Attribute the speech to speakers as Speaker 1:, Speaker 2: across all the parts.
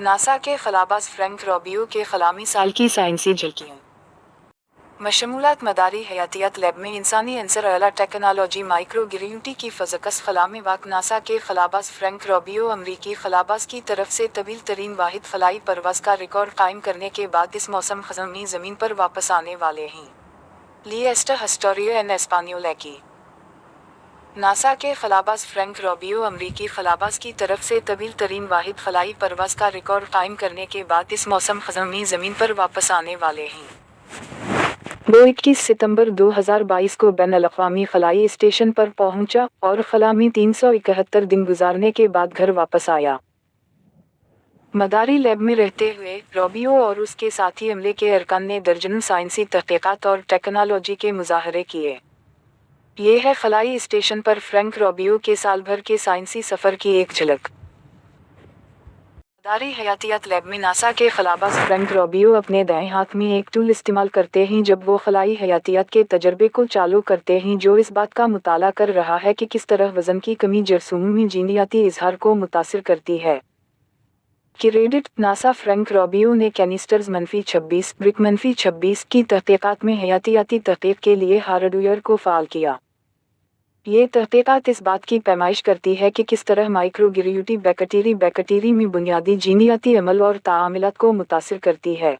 Speaker 1: NASA के खलाबाज Frank Rovio के खलामी साल की साइंसी झलकियाँ। मशमूलात मदारी हयातियात लैब में इंसानी अंसर अला टेक्नोलॉजी माइक्रोग्रेविटी की फ़ज़कस खला में वाक़ नासा के खलाबाज फ्रैंक रोबियो अमरीकी खलाबाज की तरफ से तवील तरीन वाहिद फ़लाई परवाज़ का रिकॉर्ड कायम करने के बाद इस मौसम ख़ज़म में ज़मीन पर वापस आने वाले हैं। लिएस्टा हिस्टोरियो एन एस्पानियोल की नासा के खलाबाज फ्रैंक रोबियो अमरीकी खलाबाज की तरफ से तवील तरीन वाहिद फ़लाई परवाज़ का रिकॉर्ड कायम करने के बाद इस मौसम ख़ज़म में ज़मीन पर वापस आने वाले हैं। वो 21 सितंबर 2022 को बैनुल-अक़वामी खलाई स्टेशन पर पहुंचा और खला में 371 दिन गुजारने के बाद घर वापस आया। मदारी लैब में रहते हुए रोबियो और उसके साथी अमले के अरकान ने दर्जनों साइंसी तहक़ीक़ात और टेक्नोलॉजी के मुज़ाहरे किए। ये है खलाई स्टेशन पर फ्रैंक रोबियो के साल भर के साइंसी सफ़र की एक झलक। मदारी हयातियात लैब में नासा के खलाबाज फ्रैंक रोबियो अपने दाएं हाथ में एक टूल इस्तेमाल करते हैं जब वो खलाई हयातियात के तजर्बे को चालू करते हैं जो इस बात का मुताला कर रहा है कि किस तरह वज़न की कमी जरासीम में जीनियाती इजहार को मुतासिर करती है। क्रेडिट नासा फ्रैंक रोबियो ने कैनिस्टर्स -26 ब्रिक -26 की तहक़ीक़ात में हयातियाती तहक़ीक़ के लिए हार्डवेयर को फ़ाल किया। ये तहक़ीक़ात इस बात की पैमाइश करती है कि किस तरह माइक्रोग्रेविटी बैक्टीरी में बुनियादी जीनियाती अमल और ताआमिलात को मुतासिर करती है।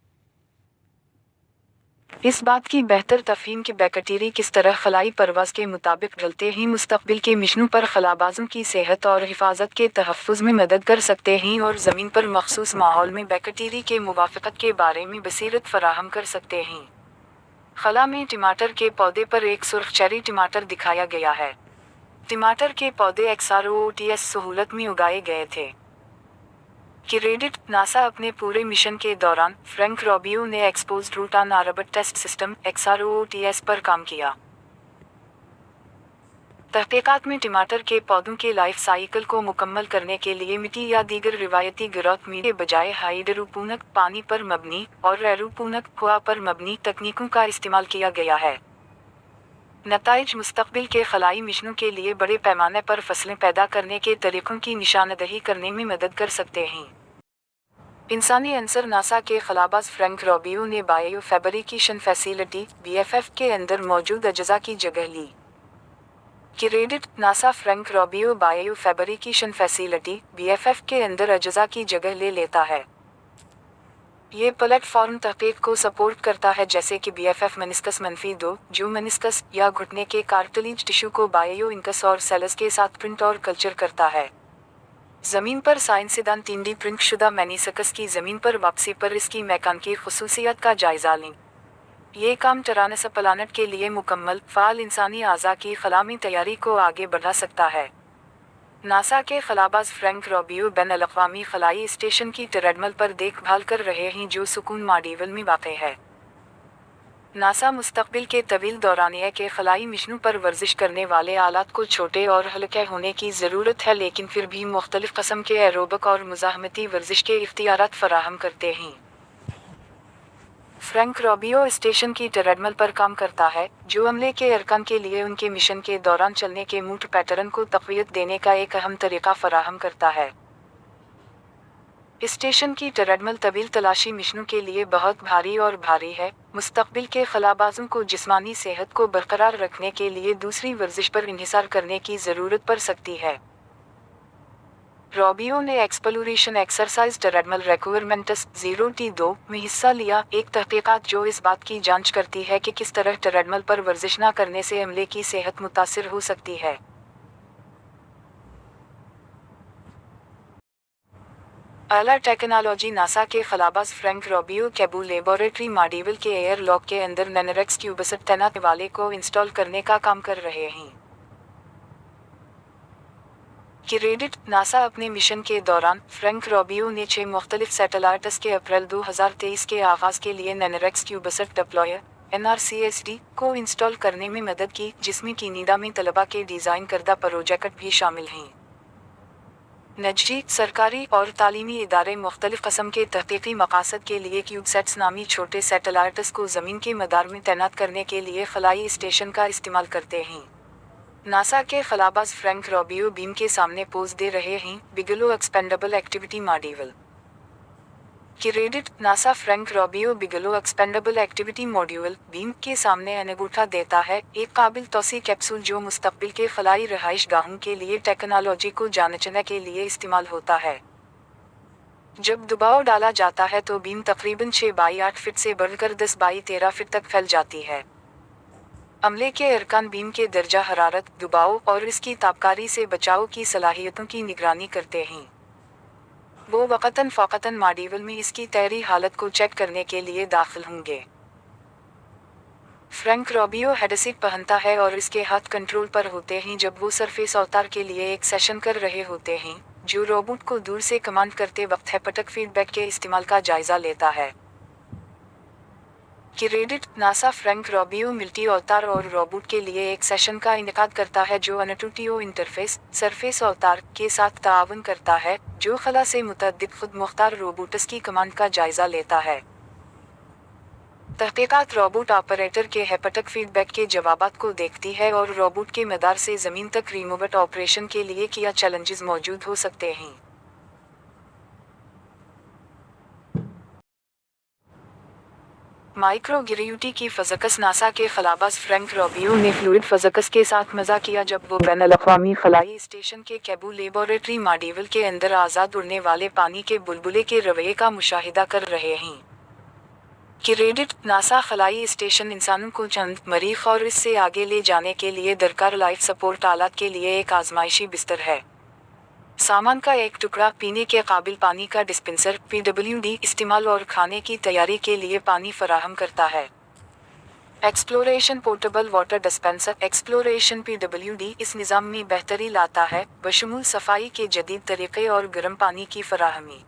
Speaker 1: इस बात की बेहतर तफ़हीम कि बैक्टीरी किस तरह खलाई परवाज़ के मुताबिक ढलते ही मुस्तक़बिल के मिशनों पर खलाबाजों की सेहत और हिफाजत के तहफ़्फ़ुज़ में मदद कर सकते हैं और ज़मीन पर मख़सूस माहौल में बैक्टीरी के मुवाफ़क़त के बारे में बसीरत फ़राहम कर सकते हैं। खला में टमाटर के पौधे पर एक सुर्ख चेरी टमाटर दिखाया गया है। टमाटर के पौधे XROOTS सहूलत में उगाए गए थे। क्रेडिट नासा अपने पूरे मिशन के दौरान फ्रैंक रोबियो ने exposed root on orbit test system XROTS पर काम किया। तहक़ीक़ात में टमाटर के पौधों के लाइफ साइकिल को मुकम्मल करने के लिए मिट्टी या दीगर रिवायती ग्रोथ मीडिया के बजाय हाइड्रोपोनिक पानी पर मबनी और एरोपोनिक हवा पर मबनी तकनीकों का इस्तेमाल किया गया है। नताइज मुस्तक़बिल के खलाई मिशनों के लिए बड़े पैमाने पर फसलें पैदा करने के तरीक़ों की निशानदही करने में मदद कर सकते हैं। इंसानी अंसर नासा के खलाबाज फ्रैंक रोबियो ने बायो फैब्रिकेशन फैसिलिटी BFF के अंदर मौजूद अज्जा की जगह ली। Credit NASA Frank Rubio biofabrication facility BFF के अंदर अज्जा की जगह ले लेता है। ये प्लेटफॉर्म तहक़ीक़ को सपोर्ट करता है जैसे कि BFF मेनिस्कस -2 जो मेनिस्कस या घुटने के कार्टिलेज टिश्यू को बायो इंकस और सेल्स के साथ प्रिंट और कल्चर करता है। ज़मीन पर साइंसदान 3D प्रिंट शुदा मेनिस्कस की ज़मीन पर वापसी पर इसकी मैकानिकी ख़ुसूसियत का जायज़ा लें। ये काम टरानस प्लानट के लिए मुकम्मल फ़ाल इंसानी आज़ा की खलामी तैयारी को आगे बढ़ा सकता है। नासा के खलाबाज फ्रैंक रोबियो बैनुल-अक़वामी खलाई स्टेशन की ट्रेडमिल पर देखभाल कर रहे हैं जो सुकून मार्डिवल में वाक़े है। नासा मुस्तक़बिल के तवील दौरानिया के खलाई मिशनों पर वर्जिश करने वाले आलात को छोटे और हल्के होने की ज़रूरत है लेकिन फिर भी मुख्तलिफ़ क़स्म के एरोबिक और मुज़ाहमती वर्जिश के इख्तियारात फ़राहम करते हैं। फ्रैंक रोबियो स्टेशन की ट्रेडमिल पर काम करता है जो अमले के अरकान के लिए उनके मिशन के दौरान चलने के मूड पैटर्न को तक़वियत देने का एक अहम तरीक़ा फ़राहम करता है। स्टेशन की ट्रेडमिल तवील तलाशी मिशनों के लिए बहुत भारी है। मुस्तक़बिल के खलाबाजों को जिस्मानी सेहत को बरकरार रखने के लिए दूसरी वर्जिश पर इन्हिसार करने की ज़रूरत पड़ सकती है। रोबियो ने exploration exercise treadmill requirements 0T2 में हिस्सा लिया, एक तहक़ीक़ात जो इस बात की जांच करती है कि किस तरह ट्रेडमिल पर वर्जिश न करने से अमले की सेहत मुतासिर हो सकती है। आला टेक्नोलॉजी नासा के खलाबाज फ्रैंक रोबियो कैबू लेबोरेटरी मार्डिवल के एयर लॉक के अंदर नैनोरेक्स क्यूबसट तैनात वाले को इंस्टॉल करने का काम कर रहे हैं। क्रेडिट नासा अपने मिशन के दौरान फ्रैंक रोबियो ने 6 मुख्तलिफ सैटेलाइट्स के अप्रैल 2023 के आगाज़ के लिए नैनोरेक्स क्यूबसट डिप्लॉयर NRCSD को इंस्टॉल करने में मदद की जिसमें कैनेडा में तलबा के डिज़ाइन करदा प्रोजेक्ट भी शामिल हैं। निजी, सरकारी और तालीमी इदारे मुख्तलिफ क़स्म के तहक़ीक़ी मक़ासद के लिए क्यूबसैट्स नामी छोटे सैटेलाइट्स को ज़मीन के मदार में तैनात करने के लिए खलाई स्टेशन का इस्तेमाल करते हैं। नासा के खलाबाज फ्रैंक रोबियो बीम के सामने पोज दे रहे हैं Bigelow expandable activity module. Credit NASA Frank Rubio Bigelow expandable activity module BEAM के सामने अंगूठा देता है, एक काबिल तौसी कैप्सूल जो मुस्तकबिल के खलाई रहाइश गाहों के लिए टेक्नोलॉजी को जांचने के लिए इस्तेमाल होता है। जब दबाव डाला जाता है तो बीम तकरीबन 6 बाई 8 फीट से बढ़कर 10 बाई 13 फीट तक फैल जाती है। अमले के अरकान बीम के दर्जा हरारत, दबाव और इसकी तापकारी से बचाव की सलाहियतों की निगरानी करते हैं। वो वक़्तन फ़ौक़तन मॉड्यूल में इसकी तैयारी हालत को चेक करने के लिए दाखिल होंगे। फ्रैंक रोबियो हेडसेट पहनता है और इसके हाथ कंट्रोल पर होते हैं जब वो सरफेस अवतार के लिए एक सेशन कर रहे होते हैं, जो रोबोट को दूर से कमांड करते वक्त हैप्टिक फीडबैक के इस्तेमाल का जायजा लेता है। क्रेडिट नासा फ्रैंक रोबियो मिल्टी अवतार और रोबोट के लिए एक सेशन का इनेकाद करता है जो अनटूटियो इंटरफेस सरफेस अवतार के साथ ताआवुन करता है, जो खला से मुतअद्दिद खुद मुख्तार रोबोट्स की कमांड का जायजा लेता है। तहकीकात रोबोट ऑपरेटर के हैप्टिक फीडबैक के जवाबात को देखती है और रोबोट के मदार से ज़मीन तक रिमोट ऑपरेशन के लिए क्या चैलेंजेस मौजूद हो सकते हैं। माइक्रो ग्रेविटी की फिज़िक्स नासा के खलाबाज फ्रैंक रोबियो ने फ्लूइड फिज़िक्स के साथ मज़ा किया जब वो बैनुल-अक़वामी खलाई स्टेशन के कैबू लेबोरेटरी मॉड्यूल के अंदर आज़ाद उड़ने वाले पानी के बुलबुले के रवैये का मुशाहिदा कर रहे हैं। क्रेडिट नासा खलाई स्टेशन इंसानों को चंद मरीख और इससे आगे ले जाने के लिए दरकार लाइफ सपोर्ट आलात के लिए एक आजमाइशी बिस्तर है। सामान का एक टुकड़ा, पीने के काबिल पानी का डिस्पेंसर, PWD इस्तेमाल और खाने की तैयारी के लिए पानी फराहम करता है। Exploration portable water dispenser exploration PWD इस निज़ाम में बेहतरी लाता है, बशमूल सफाई के जदीद तरीक़े और गर्म पानी की फराहमी।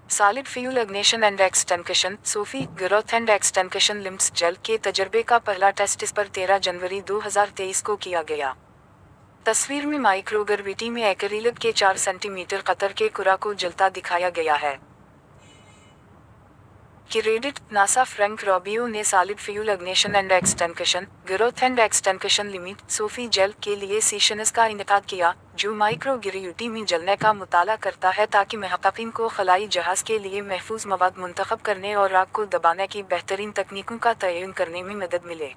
Speaker 1: Solid fuel ignition and extension SOFIE growth and extension limits GEL के तजर्बे का पहला टेस्ट इस पर 13 जनवरी 2023 को किया गया। तस्वीर में माइक्रोग्रेविटी में एक्रिलिक के 4 सेंटीमीटर कतर के कुरा को जलता दिखाया गया है। क्रेडिट नासा फ्रैंक रोबियो ने solid fuel ignition and extinction growth and extinction limit SoFIE GEL के लिए सेशंस का इनेकाद किया, जो माइक्रोग्रेविटी में जलने का मुताला करता है ताकि महक़क़ीन को खलाई जहाज़ के लिए महफूज मवाद मुंतखब करने और आग को दबाने की बेहतरीन तकनीकों का तयन करने में मदद मिले।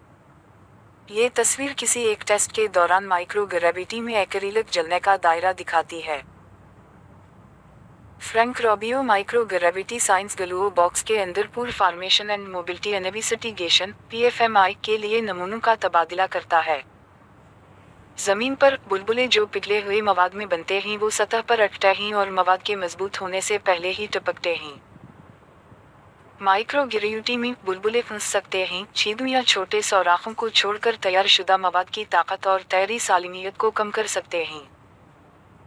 Speaker 1: ये तस्वीर किसी एक टेस्ट के दौरान माइक्रोग्रेविटी में एक्रिलिक जलने का दायरा दिखाती है। Frank Rovio microgravity science glue box के अंदर pool formation and mobility investigation (PFMI) के लिए नमूनों का तबादला करता है। ज़मीन पर बुलबुले जो पिघले हुए मवाद में बनते हैं वो सतह पर अटकते हैं और मवाद के मजबूत होने से पहले ही टपकते हैं। माइक्रोग्रेविटी में बुलबुले फंस सकते हैं, छेदों या छोटे सौराखों को छोड़कर तैयार शुदा मवाद की ताकत और तैयारी सालिमियत को कम कर सकते हैं।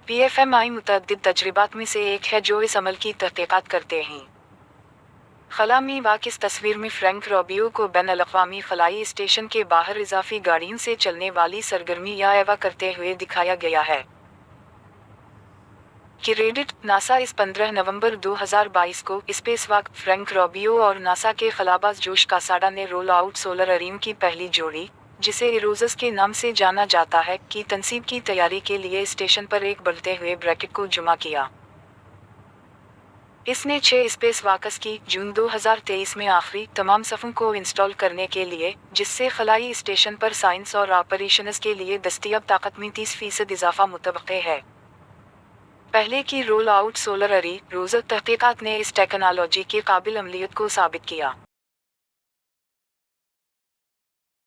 Speaker 1: PFMI मुतअद्दिद तजरिबात में से एक है जो इस अमल की तहकीकात करते हैं। खला में वाक़ इस तस्वीर में फ्रैंक रोबियो को बैनुल-अक़वामी खलाई स्टेशन के बाहर इजाफी गाड़ियों से चलने वाली सरगर्मी या एवा करते हुए दिखाया गया है। क्रेडिट नासा इस 15 नवंबर 2022 को स्पेसवॉक फ्रैंक रोबियो और नासा के खलाबाज जोश कासाडा ने रोल आउट सोलर अरीम की पहली जोड़ी, जिसे इरोजस के नाम से जाना जाता है, की तनसीब की तैयारी के लिए स्टेशन पर एक बढ़ते हुए ब्रैकेट को जुमा किया। इसने 6 स्पेसवॉक्स की जून 2023 में आखिरी तमाम सफ़ों को इंस्टॉल करने के लिए, जिससे खलाई स्टेशन पर साइंस और ऑपरेशंस के लिए दस्तियाब ताकत में 30% इजाफा मुतवक्के है। पहले की रोल आउट सोलर अरी रोज़र तहकीकात ने इस टेक्नोलॉजी के काबिल अमलियत को साबित किया।